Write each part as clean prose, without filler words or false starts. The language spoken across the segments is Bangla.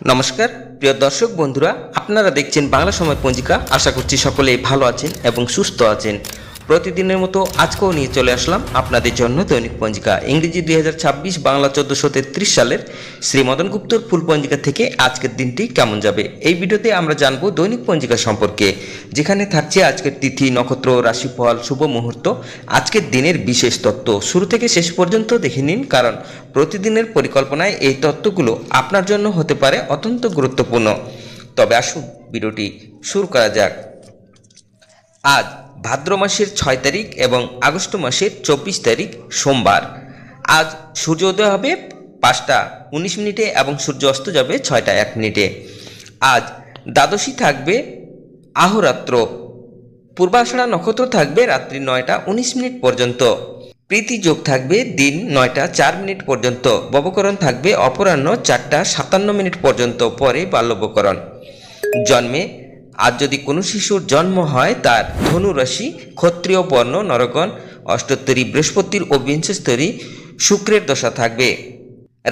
নমস্কার প্রিয় দর্শক বন্ধুরা, আপনারা দেখছেন বাংলা সময় পঞ্জিকা। আশা করছি সকলেই ভালো আছেন এবং সুস্থ আছেন। প্রতিদিনের মতো আজকেও নিয়ে চলে আসলাম আপনাদের জন্য দৈনিক পঞ্জিকা, ইংরেজি 2026, বাংলা 1433 সালের শ্রী মদন গুপ্তর ফুল পঞ্জিকা থেকে আজকের দিনটি কেমন যাবে। এই ভিডিওতে আমরা জানবো দৈনিক পঞ্জিকা সম্পর্কে, যেখানে থাকছে আজকের তিথি, নক্ষত্র, রাশিফল, শুভ মুহূর্ত, আজকের দিনের বিশেষ তত্ত্ব। শুরু থেকে শেষ পর্যন্ত দেখে নিন, কারণ প্রতিদিনের পরিকল্পনায় এই তত্ত্বগুলো আপনার জন্য হতে পারে অত্যন্ত গুরুত্বপূর্ণ। তবে আসুন ভিডিওটি শুরু করা যাক। আজ ভাদ্র মাসের 6 তারিখ এবং আগস্ট মাসের 24 তারিখ সোমবার। আজ সূর্যোদয় হবে 5টা 19 মিনিটে এবং সূর্য অস্ত যাবে 6টা 1 মিনিটে। আজ দ্বাদশী থাকবে আহরাত্র। পূর্বাষাঢ়া নক্ষত্র থাকবে রাত্রি 9টা 19 মিনিট পর্যন্ত। প্রীতি যোগ থাকবে দিন 9টা 4 মিনিট পর্যন্ত। ববকরণ থাকবে অপরাহ্ন 4টা 57 মিনিট পর্যন্ত, পরে বাল্যবকরণ। জন্মে আজ যদি কোনো শিশুর জন্ম হয়, তার ধনু রাশি, ক্ষত্রিয় বর্ণ, নরগণ, অষ্টোত্তরী বৃহস্পতির ও বিংশস্তরী শুক্রের দশা থাকবে।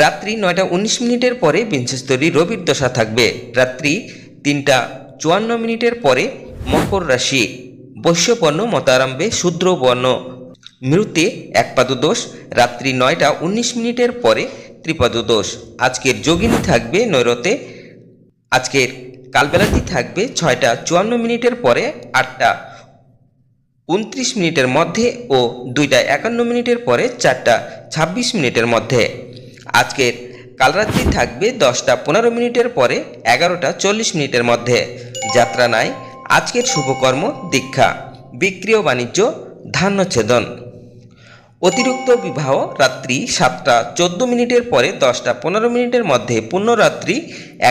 রাত্রি 9টা 19 মিনিটের পরে বিংশস্তরী রবির দশা থাকবে। রাত্রি 3টা 54 মিনিটের পরে মকর রাশি, বৈশ্যবর্ণ মতারম্ভে শূদ্র বর্ণ, মৃতে একপাদ দোষ। রাত্রি 9টা 19 মিনিটের পরে ত্রিপাদ দোষ। আজকের যোগিনী থাকবে নৈরতে। আজকের কালবেলাটি থাকবে 6টা 54 মিনিটের পরে 8টা 29 মিনিটের মধ্যে ও 2টা 51 মিনিটের পরে 4টা 26 মিনিটের মধ্যে। আজকের কালরাত্রি থাকবে 10টা 15 মিনিটের পরে 11টা 40 মিনিটের মধ্যে। যাত্রা নাই। আজকের শুভকর্ম দীক্ষা, বিক্রি ও বাণিজ্য, ধান্যচ্ছেদন। অতিরিক্ত বিবাহ রাত্রি 7টা 14 মিনিটের পরে 10টা 15 মিনিটের মধ্যে। পুণ্যরাত্রি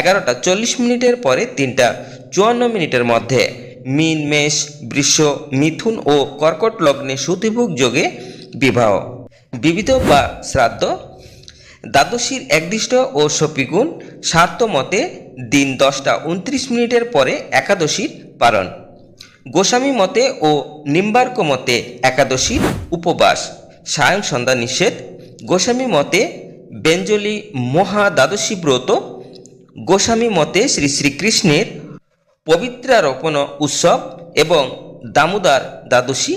11টা 40 মিনিটের পরে 3টা 54 মিনিটের মধ্যে। মীন, মেষ, বৃষ, মিথুন ও কর্কট লগ্নে সুতিভোগ যোগে বিবাহ। বিবিধ বা শ্রাদ্ধ। দ্বাদশীর একদৃষ্ট ও শপিগুণ। স্বার্থ মতে দিন 10টা 29 মিনিটের পরে একাদশীর পালন। গোস্বামী মতে ও নিম্বার্ক মতে একাদশীর উপবাস। সায়ং সন্ধ্যা নিষেধ। গোস্বামী মতে বেঞ্জলি মহা দ্বাদশী ব্রত। গোস্বামী মতে শ্রী শ্রীকৃষ্ণের পবিত্রার্পণ উৎসব এবং দামোদর দ্বাদশী,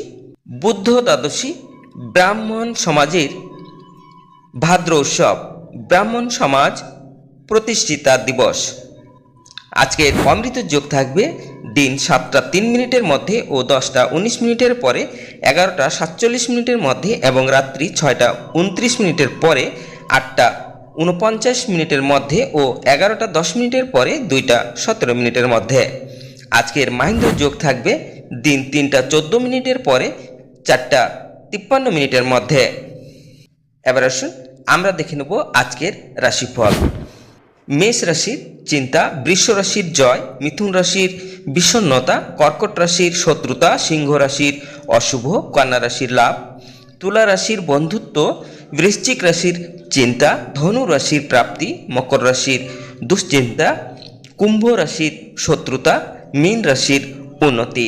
বুদ্ধ দ্বাদশী, ব্রাহ্মণ সমাজের ভাদ্র উৎসব, ব্রাহ্মণ সমাজ প্রতিষ্ঠিতা দিবস। আজকের অমৃত যোগ থাকবে দিন 7টা 3 মিনিটের মধ্যে ও 10টা 19 মিনিটের পরে 11টা 47 মিনিটের মধ্যে এবং রাত্রি 6টা 29 মিনিটের পরে 8টা 49 মিনিটের মধ্যে ও 11টা 10 মিনিটের পরে 2টা 17 মিনিটের মধ্যে। আজকের মাহেন্দ্র যোগ থাকবে দিন 3টা 14 মিনিটের পরে 4টা 53 মিনিটের মধ্যে। এবার আসুন আমরা দেখে নেব আজকের রাশিফল। মেষ রাশির চিন্তা, বৃষ রাশির জয়, মিথুন রাশির বিষণ্ণতা, কর্কট রাশির শত্রুতা, সিংহ রাশির অশুভ, কন্যা রাশির লাভ, তুলা রাশির বন্ধুত্ব, বৃশ্চিক রাশির চিন্তা, ধনু রাশির প্রাপ্তি, মকর রাশির দুশ্চিন্তা, কুম্ভ রাশির শত্রুতা, মীন রাশির উন্নতি।